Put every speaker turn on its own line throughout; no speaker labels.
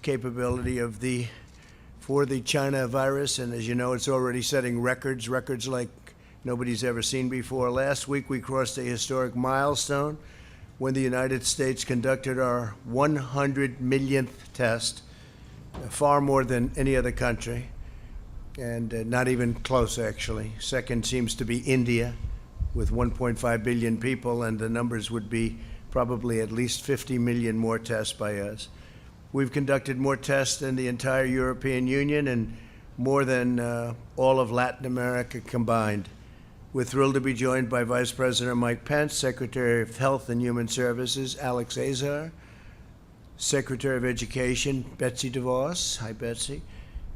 capability for the China virus, and as you know, it's already setting records like nobody's ever seen before. Last week, we crossed a historic milestone when the United States conducted our 100 millionth test, far more than any other country, and not even close, actually. Second seems to be India, with 1.5 billion people, and the numbers would be probably at least 50 million more tests by us. We've conducted more tests than the entire European Union and more than all of Latin America combined. We're thrilled to be joined by Vice President Mike Pence, Secretary of Health and Human Services Alex Azar, Secretary of Education Betsy DeVos, hi Betsy,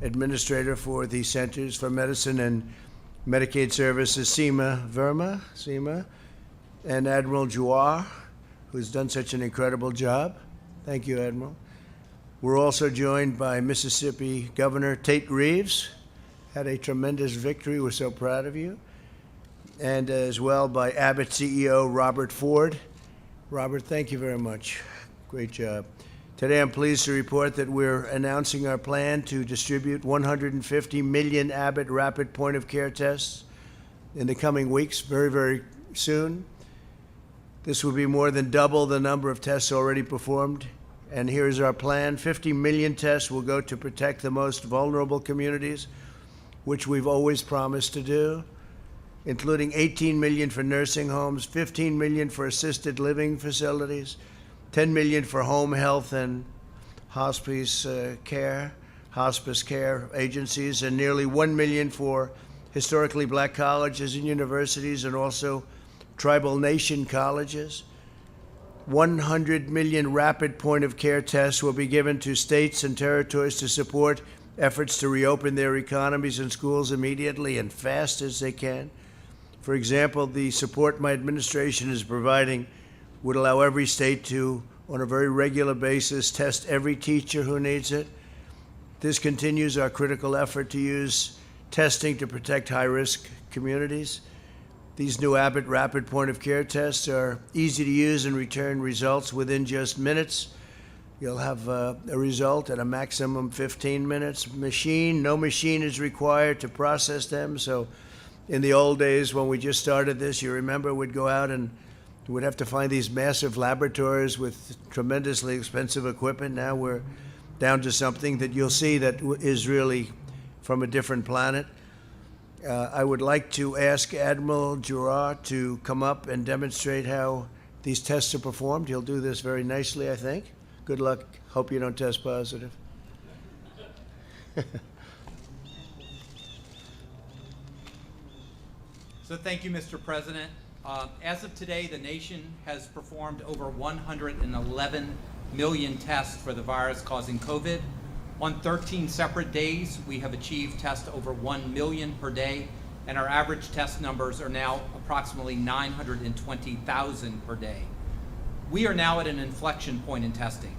Administrator for the Centers for Medicine and Medicaid Services Seema Verma, and Admiral Jawar, who's done such an incredible job. Thank you, Admiral. We're also joined by Mississippi Governor Tate Reeves, had a tremendous victory. We're so proud of you. And as well by Abbott CEO Robert Ford. Robert, thank you very much. Great job. Today I'm pleased to report that we're announcing our plan to distribute 150 million Abbott rapid point-of-care tests in the coming weeks, very, very soon. This will be more than double the number of tests already performed. And here's our plan. 50 million tests will go to protect the most vulnerable communities, which we've always promised to do, including 18 million for nursing homes, 15 million for assisted living facilities, 10 million for home health and hospice care agencies, and nearly 1 million for historically black colleges and universities and also tribal nation colleges. 100 million rapid point-of-care tests will be given to states and territories to support efforts to reopen their economies and schools immediately and fast as they can. For example, the support my administration is providing would allow every state to, on a very regular basis, test every teacher who needs it. This continues our critical effort to use testing to protect high-risk communities. These new Abbott rapid point-of-care tests are easy to use and return results within just minutes. You'll have a result at a maximum 15 minutes. No machine is required to process them. So in the old days when we just started this, you remember we'd go out and we'd have to find these massive laboratories with tremendously expensive equipment. Now we're down to something that you'll see that is really from a different planet. I would like to ask Admiral Jawar to come up and demonstrate how these tests are performed. He'll do this very nicely, I think. Good luck. Hope you don't test positive.
So thank you, Mr. President. As of today, the nation has performed over 111 million tests for the virus causing COVID. On 13 separate days, we have achieved tests over 1 million per day, and our average test numbers are now approximately 920,000 per day. We are now at an inflection point in testing.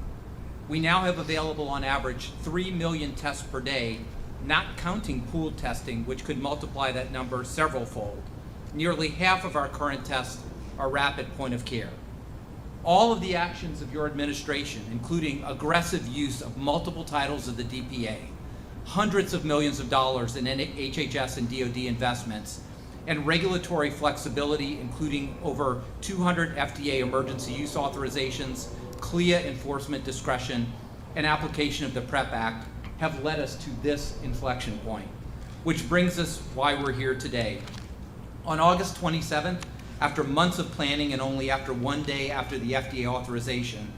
We now have available on average 3 million tests per day, not counting pooled testing, which could multiply that number several-fold. Nearly half of our current tests are rapid point of care. All of the actions of your administration, including aggressive use of multiple titles of the DPA, hundreds of millions of dollars in HHS and DoD investments, and regulatory flexibility, including over 200 FDA emergency use authorizations, CLIA enforcement discretion, and application of the PrEP Act, have led us to this inflection point, which brings us why we're here today. On August 27th, after months of planning and only after 1 day after the FDA authorization,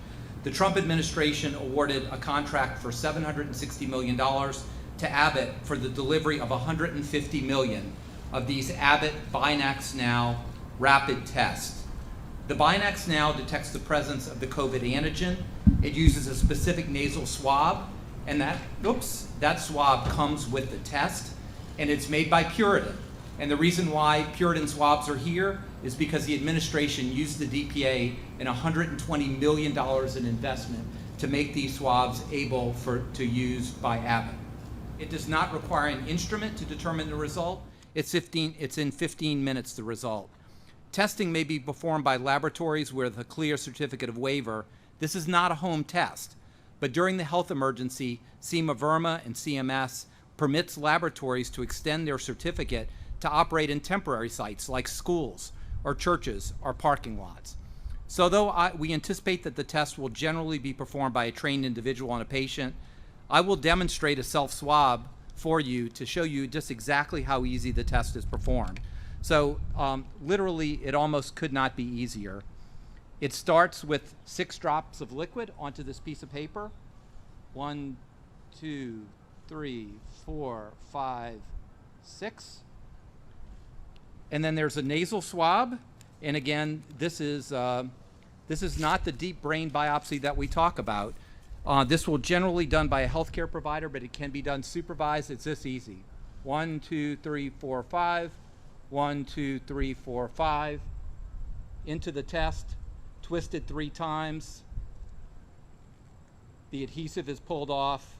the Trump administration awarded a contract for $760 million to Abbott for the delivery of 150 million of these Abbott Binax Now rapid tests. The Binax Now detects the presence of the COVID antigen. It uses a specific nasal swab, and that swab comes with the test, and it's made by Puritan. And the reason why Puritan swabs are here is because the administration used the DPA and $120 million in investment to make these swabs able to use by Abbott. It does not require an instrument to determine the result. It's in 15 minutes, the result. Testing may be performed by laboratories with a clear certificate of waiver. This is not a home test. But during the health emergency, SEMA Verma and CMS permits laboratories to extend their certificate to operate in temporary sites like schools or churches or parking lots. So though we anticipate that the test will generally be performed by a trained individual on a patient, I will demonstrate a self-swab for you to show you just exactly how easy the test is performed. So literally, it almost could not be easier. It starts with 6 drops of liquid onto this piece of paper. 1, 2, 3, 4, 5, 6. And then there's a nasal swab. And again, this is not the deep brain biopsy that we talk about. This will generally done by a healthcare provider, but it can be done supervised. It's this easy. 1, 2, 3, 4, 5. 1, 2, 3, 4, 5. Into the test, twisted 3 times. The adhesive is pulled off,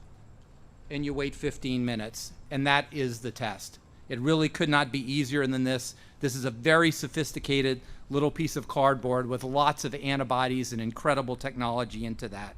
and you wait 15 minutes. And that is the test. It really could not be easier than this. This is a very sophisticated little piece of cardboard with lots of antibodies and incredible technology into that.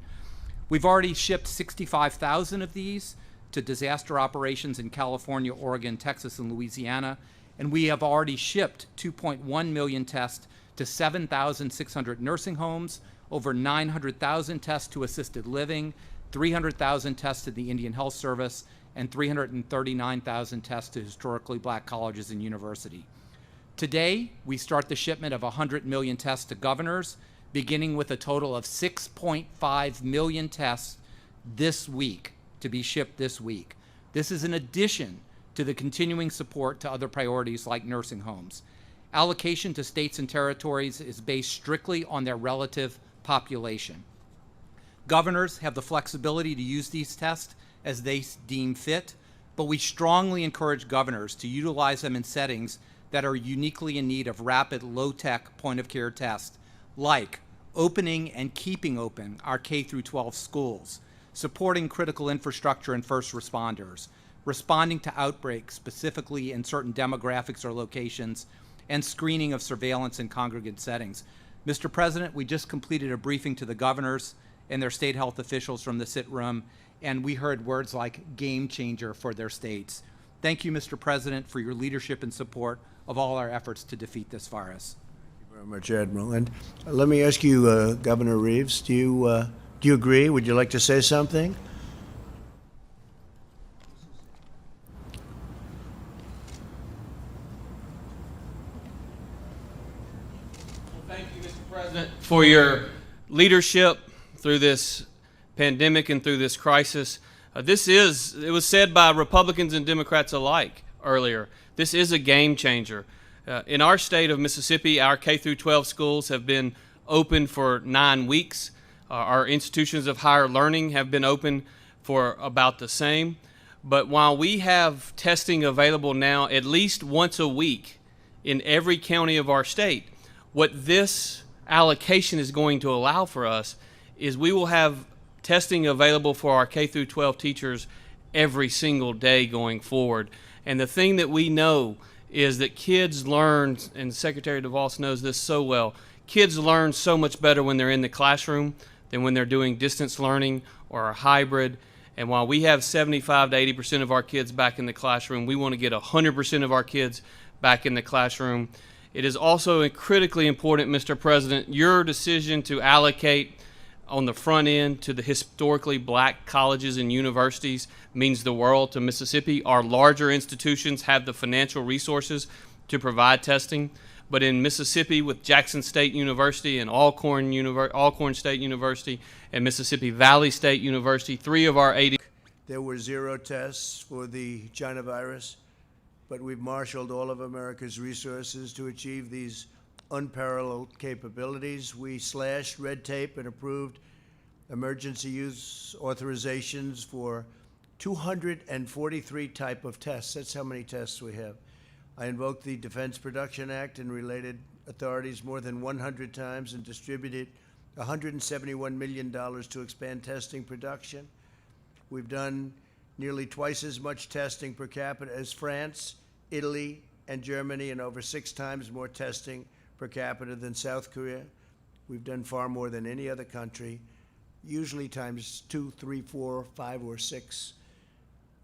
We've already shipped 65,000 of these to disaster operations in California, Oregon, Texas, and Louisiana. And we have already shipped 2.1 million tests to 7,600 nursing homes, over 900,000 tests to assisted living, 300,000 tests to the Indian Health Service, and 339,000 tests to historically black colleges and universities. Today, we start the shipment of 100 million tests to governors, beginning with a total of 6.5 million tests this week, to be shipped this week. This is in addition to the continuing support to other priorities like nursing homes. Allocation to states and territories is based strictly on their relative population. Governors have the flexibility to use these tests as they deem fit, but we strongly encourage governors to utilize them in settings that are uniquely in need of rapid, low-tech point-of-care tests, like opening and keeping open our K-12 schools, supporting critical infrastructure and first responders, responding to outbreaks specifically in certain demographics or locations, and screening of surveillance in congregate settings. Mr. President, we just completed a briefing to the governors and their state health officials from the sit room, and we heard words like game changer for their states. Thank you, Mr. President, for your leadership and support of all our efforts to defeat this virus.
Thank you very much, Admiral. And let me ask you, Governor Reeves, do you agree? Would you like to say something?
Thank you, Mr. President, for your leadership through this pandemic and through this crisis. It was said by Republicans and Democrats alike earlier, this is a game changer. In our state of Mississippi, our K-12 schools have been open for 9 weeks. Our institutions of higher learning have been open for about the same. But while we have testing available now at least once a week in every county of our state, what this allocation is going to allow for us is we will have testing available for our K-12 teachers every single day going forward. And the thing that we know is that kids learn, and Secretary DeVos knows this so well, kids learn so much better when they're in the classroom than when they're doing distance learning or a hybrid. And while we have 75 to 80% of our kids back in the classroom, we want to get 100% of our kids back in the classroom. It is also critically important, Mr. President, your decision to allocate on the front end to the historically black colleges and universities means the world to Mississippi. Our larger institutions have the financial resources to provide testing, but in Mississippi with Jackson State University and Alcorn State University and Mississippi Valley State University, 3 of our 80.
There were 0 tests for the China virus, but we've marshaled all of America's resources to achieve these unparalleled capabilities. We slashed red tape and approved emergency use authorizations for 243 type of tests. That's how many tests we have. I invoked the Defense Production Act and related authorities more than 100 times and distributed $171 million to expand testing production. We've done nearly twice as much testing per capita as France, Italy, and Germany, and over 6 times more testing per capita than South Korea. We've done far more than any other country. usually times 2, 3, 4, 5, or 6.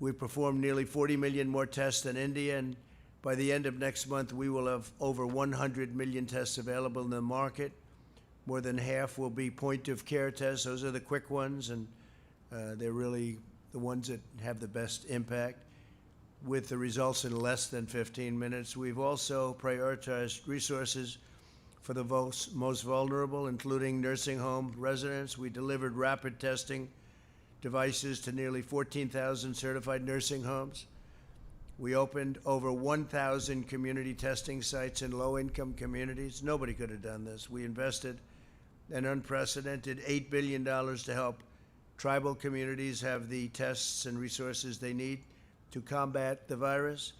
We performed nearly 40 million more tests than India, and by the end of next month, we will have over 100 million tests available in the market. More than half will be point-of-care tests. Those are the quick ones, and they're really the ones that have the best impact, with the results in less than 15 minutes. We've also prioritized resources for the most vulnerable, including nursing home residents. We delivered rapid testing devices to nearly 14,000 certified nursing homes. We opened over 1,000 community testing sites in low-income communities. Nobody could have done this. We invested an unprecedented $8 billion to help tribal communities have the tests and resources they need to combat the virus.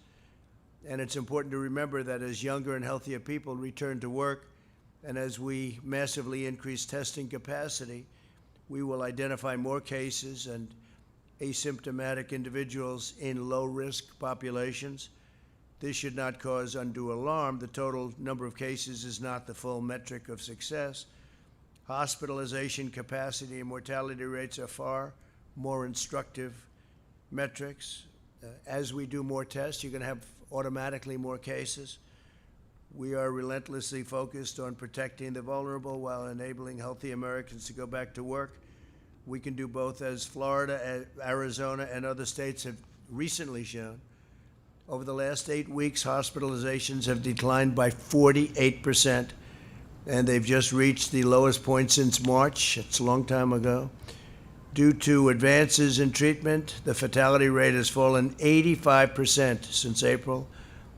And it's important to remember that as younger and healthier people return to work, and as we massively increase testing capacity, we will identify more cases and asymptomatic individuals in low-risk populations. This should not cause undue alarm. The total number of cases is not the full metric of success. Hospitalization capacity and mortality rates are far more instructive metrics. As we do more tests, you're going to have automatically more cases. We are relentlessly focused on protecting the vulnerable while enabling healthy Americans to go back to work. We can do both, as Florida, Arizona, and other states have recently shown. Over the last 8 weeks, hospitalizations have declined by 48%, and they've just reached the lowest point since March. It's a long time ago. Due to advances in treatment, the fatality rate has fallen 85% since April.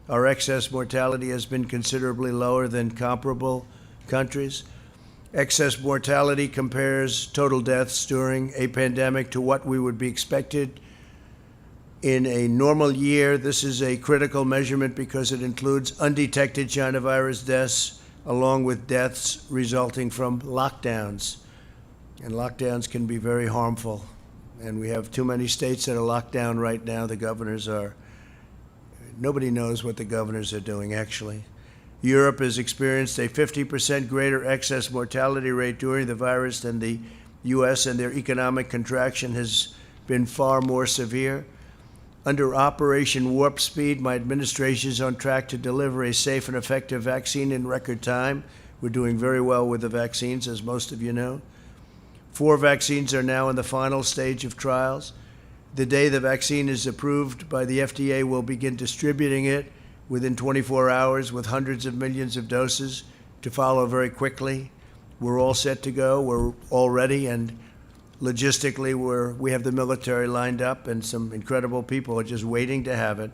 Our excess mortality has been considerably lower than comparable countries. Excess mortality compares total deaths during a pandemic to what we would be expected in a normal year. This is a critical measurement because it includes undetected China virus deaths along with deaths resulting from lockdowns. And lockdowns can be very harmful. And we have too many states that are locked down right now. The governors are, nobody knows what the governors are doing, actually. Europe has experienced a 50% greater excess mortality rate during the virus than the U.S., and their economic contraction has been far more severe. Under Operation Warp Speed, my administration is on track to deliver a safe and effective vaccine in record time. We're doing very well with the vaccines, as most of you know. 4 vaccines are now in the final stage of trials. The day the vaccine is approved by the FDA, we'll begin distributing it within 24 hours with hundreds of millions of doses to follow very quickly. We're all set to go. We're all ready, and logistically, we have the military lined up, and some incredible people are just waiting to have it.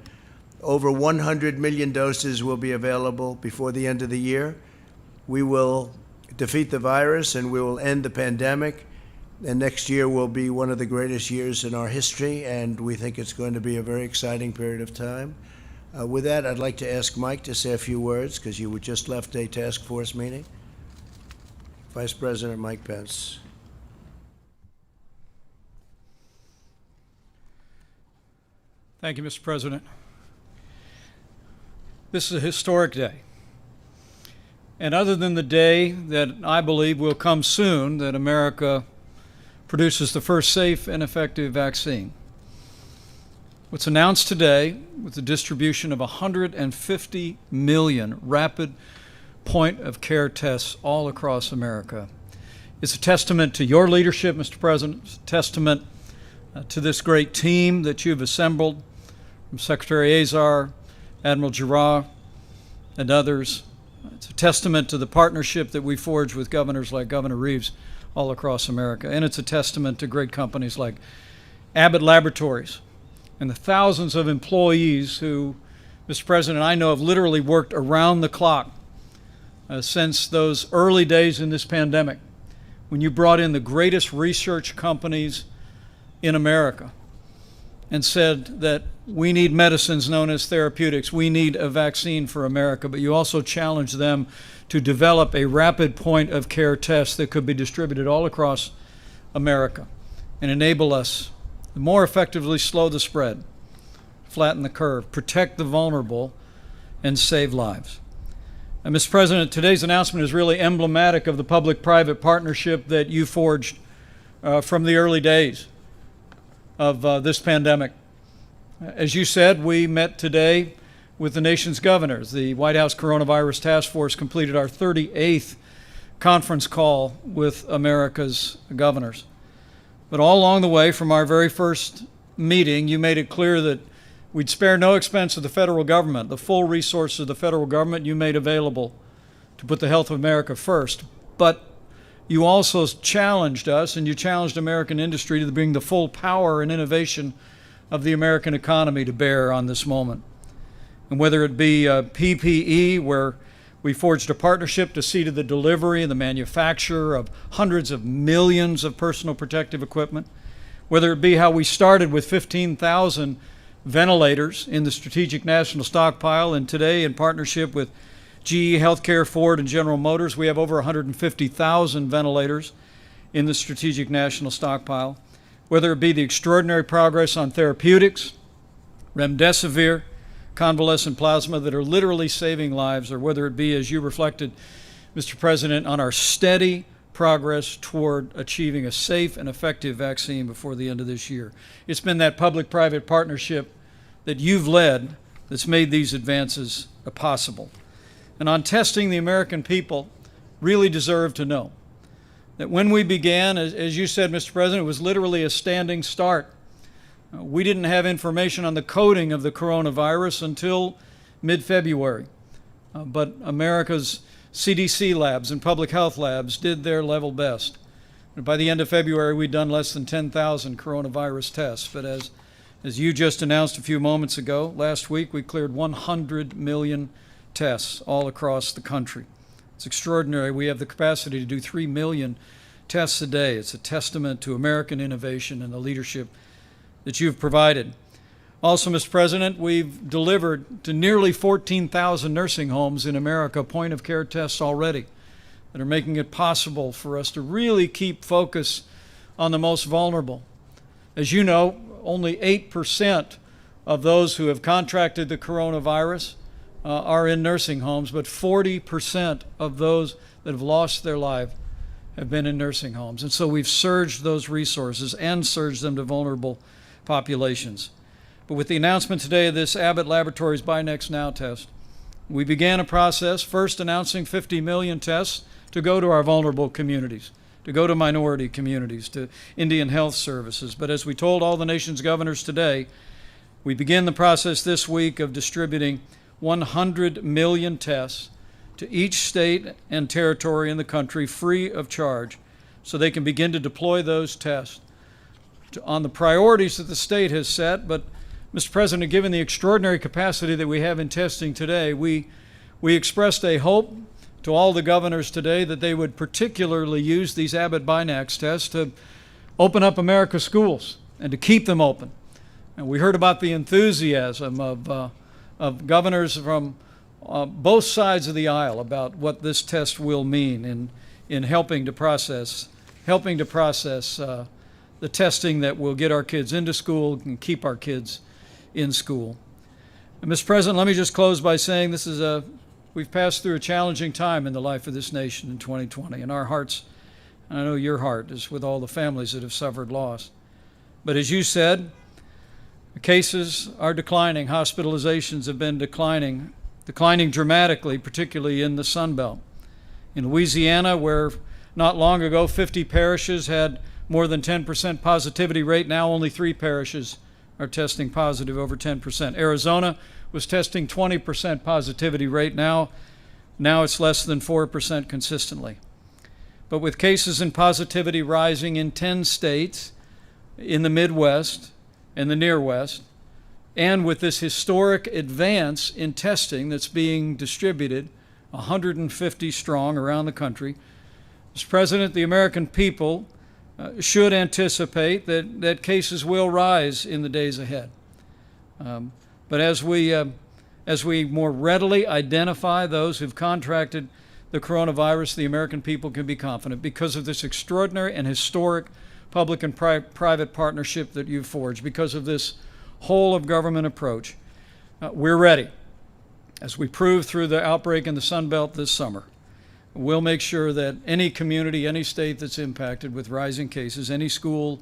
Over 100 million doses will be available before the end of the year. We will defeat the virus, and we will end the pandemic. And next year will be one of the greatest years in our history, and we think it's going to be a very exciting period of time. With that, I'd like to ask Mike to say a few words, because you just left a task force meeting. Vice President Mike Pence.
Thank you, Mr. President. This is a historic day. And other than the day that I believe will come soon, that America produces the first safe and effective vaccine, what's announced today with the distribution of 150 million rapid point-of-care tests all across America is a testament to your leadership, Mr. President. It's a testament to this great team that you've assembled, from Secretary Azar, Admiral Giroir, and others. It's a testament to the partnership that we forged with governors like Governor Reeves all across America. And it's a testament to great companies like Abbott Laboratories and the thousands of employees who, Mr. President, I know have literally worked around the clock since those early days in this pandemic, when you brought in the greatest research companies in America and said that we need medicines known as therapeutics, we need a vaccine for America, but you also challenged them to develop a rapid point-of-care test that could be distributed all across America and enable us to more effectively slow the spread, flatten the curve, protect the vulnerable, and save lives. And Mr. President, today's announcement is really emblematic of the public-private partnership that you forged from the early days of this pandemic. As you said, we met today with the nation's governors. The White House Coronavirus Task Force completed our 38th conference call with America's governors. But all along the way, from our very first meeting, you made it clear that we'd spare no expense of the federal government. The full resources of the federal government you made available to put the health of America first. But you also challenged us, and you challenged American industry to bring the full power and innovation of the American economy to bear on this moment. And whether it be PPE, where we forged a partnership to see to the delivery and the manufacture of hundreds of millions of personal protective equipment, whether it be how we started with 15,000 ventilators in the Strategic National Stockpile, and today in partnership with GE Healthcare, Ford, and General Motors, we have over 150,000 ventilators in the Strategic National Stockpile. Whether it be the extraordinary progress on therapeutics, remdesivir, convalescent plasma that are literally saving lives, or whether it be, as you reflected, Mr. President, on our steady progress toward achieving a safe and effective vaccine before the end of this year. It's been that public-private partnership that you've led that's made these advances possible. And on testing, the American people really deserve to know that when we began, as you said, Mr. President, it was literally a standing start. We didn't have information on the coding of the coronavirus until mid-February. But America's CDC labs and public health labs did their level best. And by the end of February, we'd done less than 10,000 coronavirus tests. But as you just announced a few moments ago, last week we cleared 100 million tests all across the country. It's extraordinary. We have the capacity to do 3 million tests a day. It's a testament to American innovation and the leadership that you've provided. Also, Mr. President, we've delivered to nearly 14,000 nursing homes in America point-of-care tests already that are making it possible for us to really keep focus on the most vulnerable. As you know, only 8% of those who have contracted the coronavirus are in nursing homes, but 40% of those that have lost their life have been in nursing homes. And so we've surged those resources and surged them to vulnerable populations. But with the announcement today of this Abbott Laboratories Buy Next Now test, we began a process first announcing 50 million tests to go to our vulnerable communities, to go to minority communities, to Indian Health Services. But as we told all the nation's governors today, we begin the process this week of distributing 100 million tests to each state and territory in the country free of charge, so they can begin to deploy those tests on the priorities that the state has set. But, Mr. President, given the extraordinary capacity that we have in testing today, we expressed a hope to all the governors today that they would particularly use these Abbott Binax tests to open up America's schools and to keep them open. And we heard about the enthusiasm of governors from both sides of the aisle about what this test will mean in helping to process the testing that will get our kids into school and keep our kids in school. And Mr. President, let me just close by saying we've passed through a challenging time in the life of this nation in 2020, and our hearts, and I know your heart, is with all the families that have suffered loss. But as you said, the cases are declining. Hospitalizations have been declining dramatically, particularly in the Sun Belt. In Louisiana, where not long ago 50 parishes had more than 10% positivity rate, now only 3 parishes are testing positive over 10%. Arizona was testing 20% positivity rate. Now it's less than 4% consistently. But with cases and positivity rising in 10 states, in the Midwest and the Near West, and with this historic advance in testing that's being distributed, 150 strong around the country, Mr. President, the American people should anticipate that cases will rise in the days ahead. But as we more readily identify those who've contracted the coronavirus, the American people can be confident because of this extraordinary and historic public and private partnership that you've forged, because of this whole of government approach. We're ready, as we proved through the outbreak in the Sun Belt this summer. We'll make sure that any community, any state that's impacted with rising cases, any school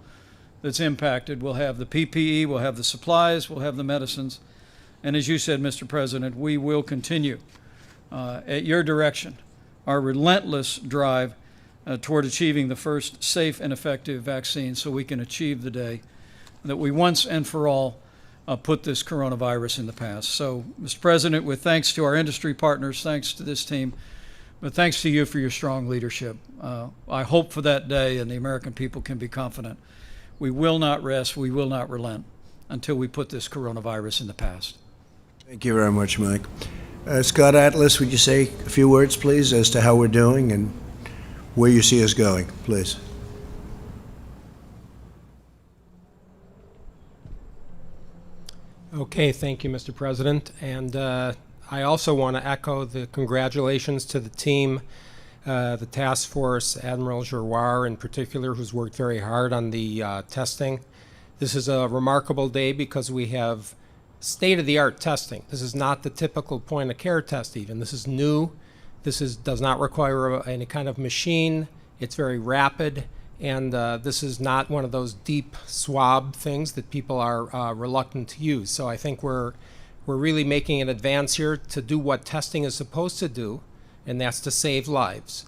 that's impacted will have the PPE, will have the supplies, will have the medicines. And as you said, Mr. President, we will continue at your direction our relentless drive toward achieving the first safe and effective vaccine so we can achieve the day that we once and for all put this coronavirus in the past. So, Mr. President, with thanks to our industry partners, thanks to this team, but thanks to you for your strong leadership. I hope for that day, and the American people can be confident. We will not rest, we will not relent until we put this coronavirus in the past.
Thank you very much, Mike. Scott Atlas, would you say a few words, please, as to how we're doing and where you see us going, please?
Okay, thank you, Mr. President. And I also want to echo the congratulations to the team, the task force, Admiral Giroir in particular, who's worked very hard on the testing. This is a remarkable day because we have state-of-the-art testing. This is not the typical point-of-care test even. This is new. This does not require any kind of machine. It's very rapid. And this is not one of those deep swab things that people are reluctant to use. So I think we're really making an advance here to do what testing is supposed to do, and that's to save lives.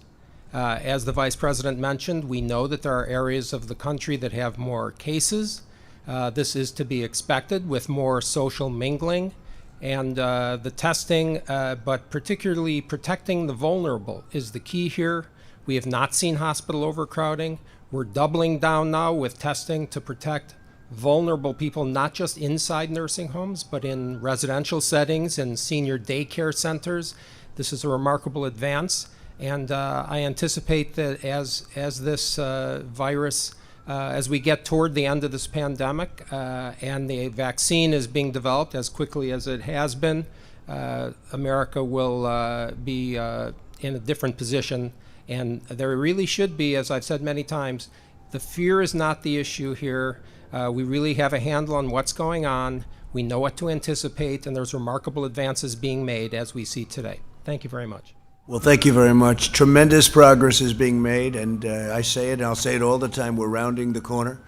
As the Vice President mentioned, we know that there are areas of the country that have more cases. This is to be expected with more social mingling. And the testing, but particularly protecting the vulnerable, is the key here. We have not seen hospital overcrowding. We're doubling down now with testing to protect vulnerable people, not just inside nursing homes, but in residential settings and senior daycare centers. This is a remarkable advance, and I anticipate that as this virus, as we get toward the end of this pandemic and the vaccine is being developed as quickly as it has been, America will be in a different position. And there really should be, as I've said many times, the fear is not the issue here. We really have a handle on what's going on. We know what to anticipate, and there's remarkable advances being made as we see today. Thank you very much.
Well, thank you very much. Tremendous progress is being made, and I say it, and I'll say it all the time, we're rounding the corner.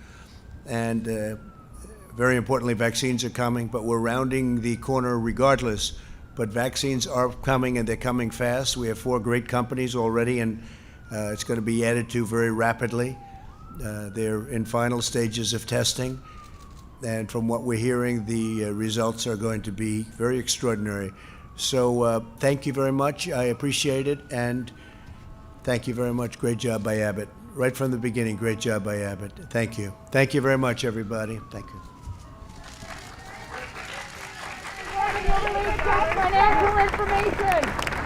And very importantly, vaccines are coming, but we're rounding the corner regardless. But vaccines are coming, and they're coming fast. We have 4 great companies already, and it's going to be added to very rapidly. They're in final stages of testing, and from what we're hearing, the results are going to be very extraordinary. So thank you very much. I appreciate it, and thank you very much. Great job by Abbott. Right from the beginning, great job by Abbott. Thank you. Thank you very much, everybody. Thank you.
Financial information.